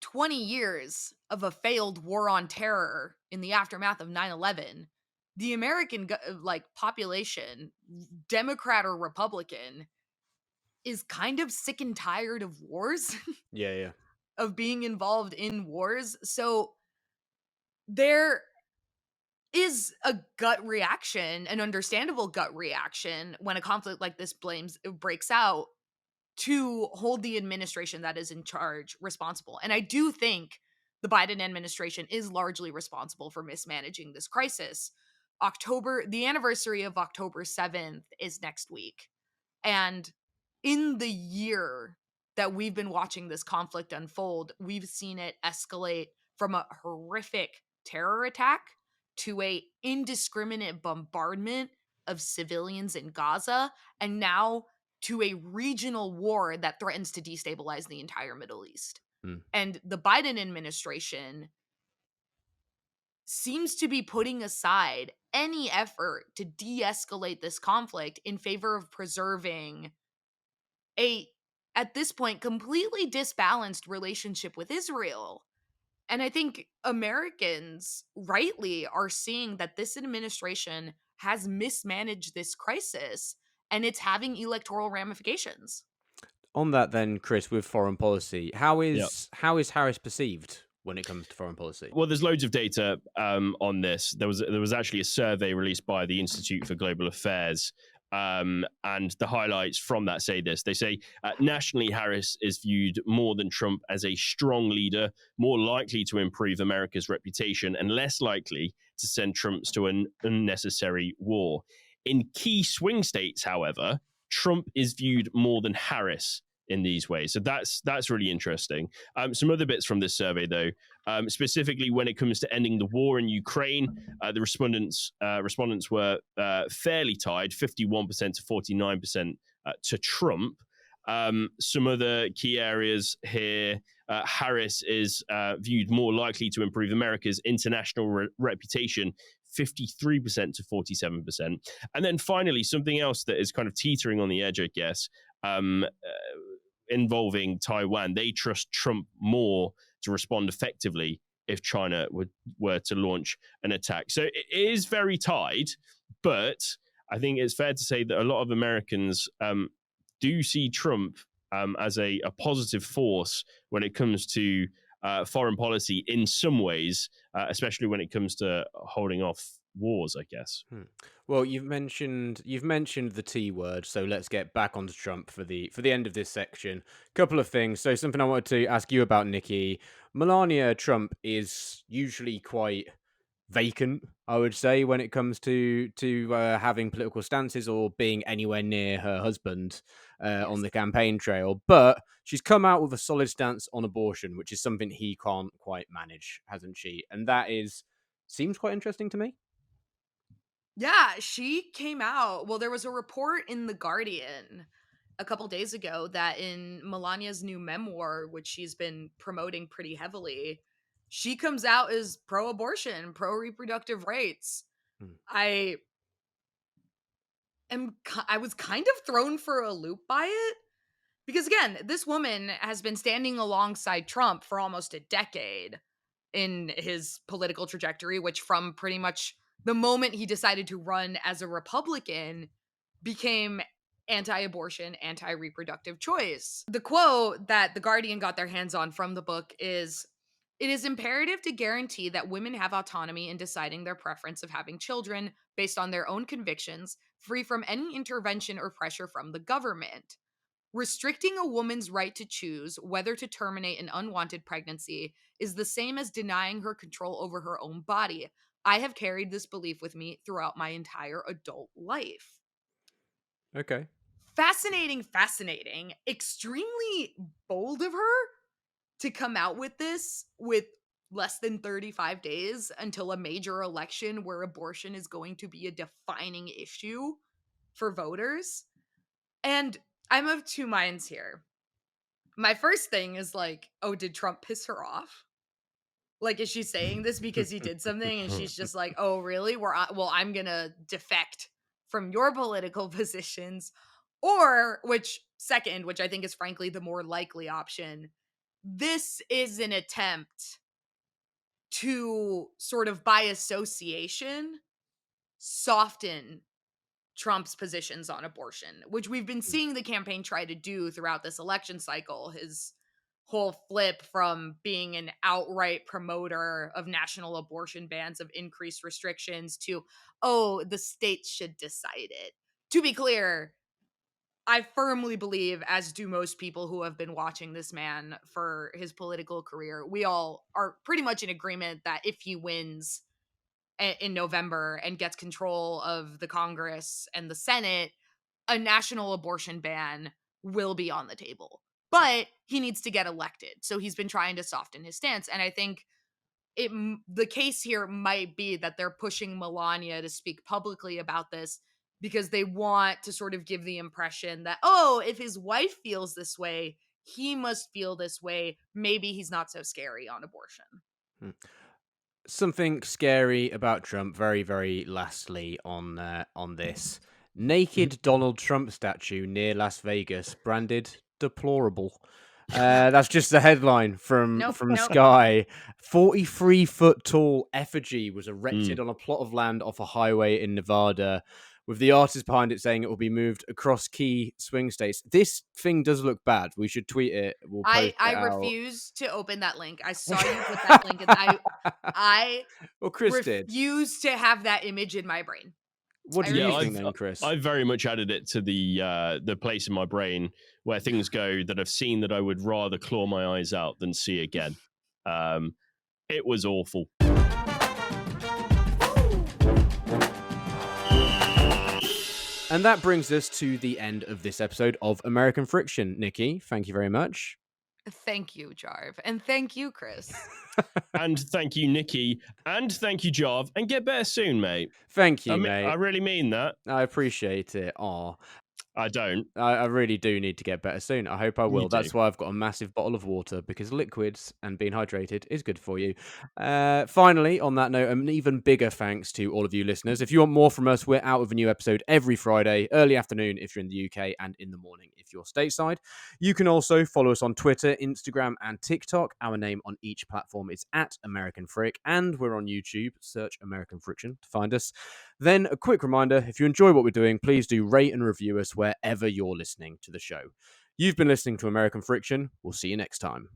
Speaker 3: 20 years of a failed war on terror in the aftermath of 9/11, the American population, Democrat or Republican, is kind of sick and tired of wars.
Speaker 1: Yeah.
Speaker 3: Of being involved in wars. So there is a gut reaction, an understandable gut reaction, when a conflict like this breaks out, to hold the administration that is in charge responsible. And I do think the Biden administration is largely responsible for mismanaging this crisis. The anniversary of October 7th is next week. And in the year that we've been watching this conflict unfold, we've seen it escalate from a horrific terror attack to a indiscriminate bombardment of civilians in Gaza, and now to a regional war that threatens to destabilize the entire Middle East. And the Biden administration seems to be putting aside any effort to de-escalate this conflict in favor of preserving at this point, completely disbalanced relationship with Israel. And I think Americans rightly are seeing that this administration has mismanaged this crisis and it's having electoral ramifications.
Speaker 1: On that then, Chris, with foreign policy, how
Speaker 2: Yep.
Speaker 1: is Harris perceived when it comes to foreign policy?
Speaker 2: Well, there's loads of data on this. There was actually a survey released by the Institute for Global Affairs, and the highlights from that say this. They say nationally, Harris is viewed more than Trump as a strong leader, more likely to improve America's reputation, and less likely to send troops to an unnecessary war. In key swing states, however, Trump is viewed more than Harris in these ways. So that's really interesting. Some other bits from this survey, though, specifically when it comes to ending the war in Ukraine, the respondents were fairly tied, 51% to 49% to Trump. Some other key areas here, Harris is viewed more likely to improve America's international reputation, 53% to 47%. And then finally, something else that is kind of teetering on the edge, I guess, involving Taiwan. They trust Trump more to respond effectively if China were to launch an attack. So it is very tied, but I think it's fair to say that a lot of Americans do see Trump as a positive force when it comes to foreign policy in some ways, especially when it comes to holding off wars, I guess.
Speaker 1: Well, you've mentioned the T word, so let's get back onto Trump for the end of this section. Couple of things. So something I wanted to ask you about, Nikki. Melania Trump is usually quite vacant, I would say, when it comes to having political stances or being anywhere near her husband on the campaign trail. But she's come out with a solid stance on abortion, which is something he can't quite manage, hasn't she? And that seems quite interesting to me.
Speaker 3: Yeah, she came out. Well, there was a report in The Guardian a couple days ago that in Melania's new memoir, which she's been promoting pretty heavily, she comes out as pro-abortion, pro-reproductive rights. I was kind of thrown for a loop by it because, again, this woman has been standing alongside Trump for almost a decade in his political trajectory, which from pretty much the moment he decided to run as a Republican became anti-abortion, anti-reproductive choice. The quote that The Guardian got their hands on from the book is, "It is imperative to guarantee that women have autonomy in deciding their preference of having children based on their own convictions, free from any intervention or pressure from the government. Restricting a woman's right to choose whether to terminate an unwanted pregnancy is the same as denying her control over her own body. I have carried this belief with me throughout my entire adult life."
Speaker 1: Okay.
Speaker 3: Fascinating. Extremely bold of her to come out with this with less than 35 days until a major election where abortion is going to be a defining issue for voters. And I'm of two minds here. My first thing is like, oh, did Trump piss her off? Like, is she saying this because he did something and she's just like, oh, really? I'm going to defect from your political positions. Or, which I think is frankly the more likely option, this is an attempt to sort of by association soften Trump's positions on abortion, which we've been seeing the campaign try to do throughout this election cycle. His whole flip from being an outright promoter of national abortion bans, of increased restrictions, to, oh, the states should decide it. To be clear, I firmly believe, as do most people who have been watching this man for his political career, we all are pretty much in agreement that if he wins in November and gets control of the Congress and the Senate, a national abortion ban will be on the table. But he needs to get elected. So he's been trying to soften his stance. And I think the case here might be that they're pushing Melania to speak publicly about this because they want to sort of give the impression that, oh, if his wife feels this way, he must feel this way. Maybe he's not so scary on abortion.
Speaker 1: Something scary about Trump, very, very lastly on this. Naked Donald Trump statue near Las Vegas, branded deplorable. That's just the headline from Sky. 43-foot tall effigy was erected on a plot of land off a highway in Nevada, with the artist behind it saying it will be moved across key swing states. This thing does look bad. We should tweet it. We'll post it
Speaker 3: I
Speaker 1: out.
Speaker 3: refuse to open that link. I saw you put that link, and I
Speaker 1: well, Chris
Speaker 3: refuse to have that image in my brain.
Speaker 1: What do you think then, Chris?
Speaker 2: I very much added it to the place in my brain where things go that I've seen that I would rather claw my eyes out than see again. It was awful.
Speaker 1: And that brings us to the end of this episode of American Friction. Nikki, thank you very much.
Speaker 3: Thank you, Jarv. And thank you, Chris.
Speaker 2: And thank you, Nikki. And thank you, Jarv. And get better soon, mate.
Speaker 1: Thank you, mate.
Speaker 2: I really mean that.
Speaker 1: I appreciate it. Aw.
Speaker 2: I don't.
Speaker 1: I really do need to get better soon. I hope I will. That's why I've got a massive bottle of water, because liquids and being hydrated is good for you. Finally, on that note, an even bigger thanks to all of you listeners. If you want more from us, we're out with a new episode every Friday, early afternoon if you're in the UK, and in the morning if you're stateside. You can also follow us on Twitter, Instagram, and TikTok. Our name on each platform is @AmericanFrick, and we're on YouTube. Search American Friction to find us. Then a quick reminder, if you enjoy what we're doing, please do rate and review us wherever you're listening to the show. You've been listening to American Friction. We'll see you next time.